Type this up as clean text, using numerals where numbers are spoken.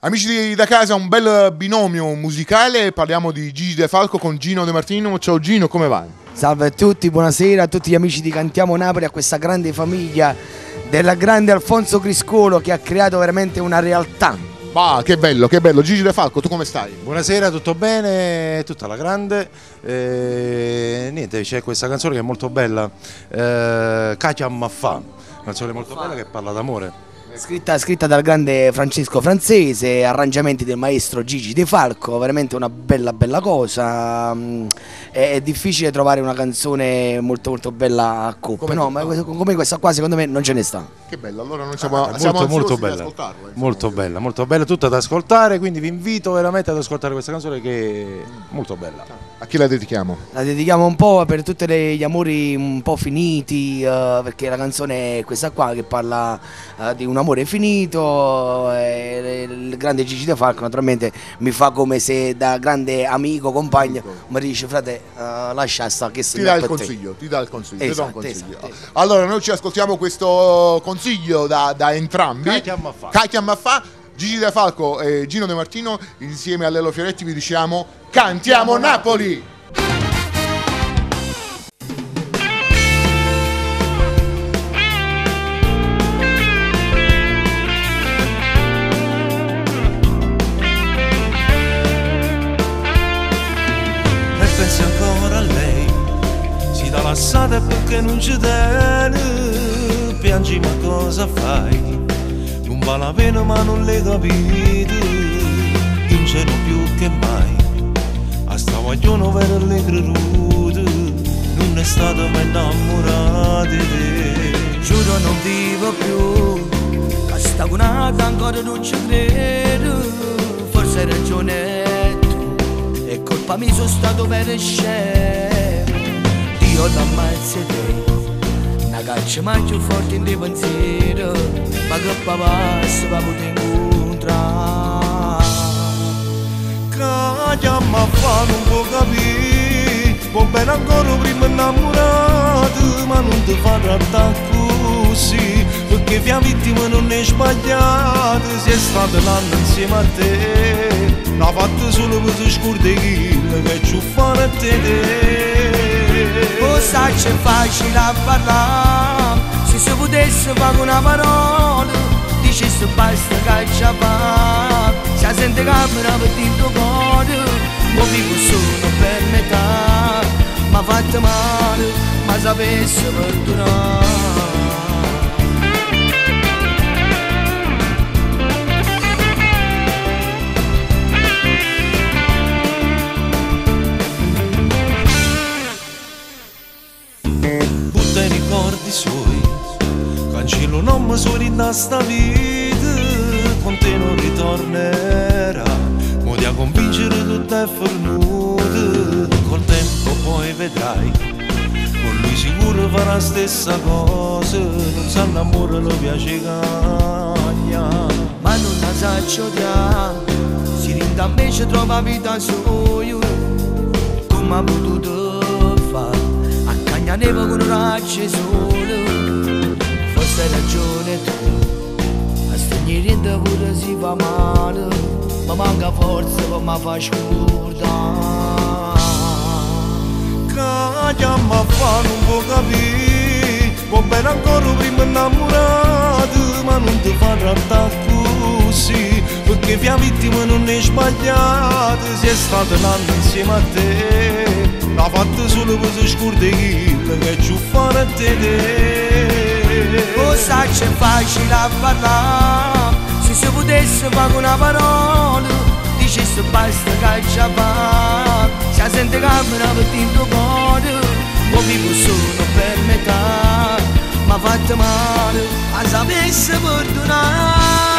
Amici da casa, un bel binomio musicale, parliamo di Gigi De Falco con Gino De Martino. Ciao Gino, come vai? Salve a tutti, buonasera a tutti gli amici di Cantiamo Napoli, a questa grande famiglia del grande Alfonso Criscolo che ha creato veramente una realtà. Ah, che bello, che bello. Gigi De Falco, tu come stai? Buonasera, tutto bene, tutta la grande. Niente, c'è questa canzone che è molto bella, Katia Maffà, canzone molto bella che parla d'amore. Scritta dal grande Francesco Francese, arrangiamenti del maestro Gigi De Falco, veramente una bella cosa. È difficile trovare una canzone molto bella a coppia, no? Ma come questa qua secondo me non ce ne sta. Che bella, allora noi siamo molto bella, molto bella, tutta da ascoltare, quindi vi invito veramente ad ascoltare questa canzone che è molto bella. A chi la dedichiamo? La dedichiamo un po' per tutti gli amori un po' finiti, perché la canzone è questa qua che parla di un amore finito. Il grande Gigi De Falco naturalmente mi fa come se da grande amico, compagno, mi dice frate lascia sta che ti dà il consiglio, Esatto. Allora noi ci ascoltiamo questo consiglio da entrambi. Katia Maffà, Gigi De Falco e Gino De Martino insieme a Lello Fioretti vi diciamo Cantiamo Napoli! Pensi ancora a lei, si dà lassata perché non ci tiene, piangi ma cosa fai? Non vale la pena ma non le capite, in cielo più che mai, a sta guaglione per le creduto, non è stato mai innamorato di te. Giuro non vivo più, a sta gunata ancora non ci credo, forse hai ragione. E colpa mi sono stato per scemo. Dio l'ammazza te, una caccia ma più forte in te pensiero, ma che passo va poter incontrare. Katia Maffà non può capire, può bene ancora prima innamorato, ma non ti fa trattare così, perché via vittima non è sbagliata, sei stato l'anno insieme a te. L'ha fatto solo per tu scordare che ci fare a te. Cosa c'è facile a parlare, se si potesse fare una parola, dicesse basta che ci fa, si sente camera per il tuo cuore, ma vivo solo per metà, ma fatto male, ma sapesse perdonare. Suoi, cancello non mi sono in sta vita, con te non ritornerà, mo ti a convincere tutto è fornuto, col tempo poi vedrai, con lui sicuro farà la stessa cosa, non sa l'amore lo piace cagna, ma non la sa odiare, si rinda invece trova vita sua, come ha potuto fare? Neva con un raggio solo, forse hai ragione tu, a stranieri pure si fa male, ma manca forza per mi fa scordare. Katia Maffà non può capire, può bene ancora prima innamorato, ma non ti fa trattare così, perché via vittima non è sbagliata, sei stato l'anno insieme a te. L'ha fatto solo per tu scordare che ci fare a te. Cosa c'è facile a parlare, se si potesse fare una parola, dicesse basta che ci fa, si sente camera per il tuo cuore, ma vivo solo per metà, ma fatto male, ma sapesse perdonare.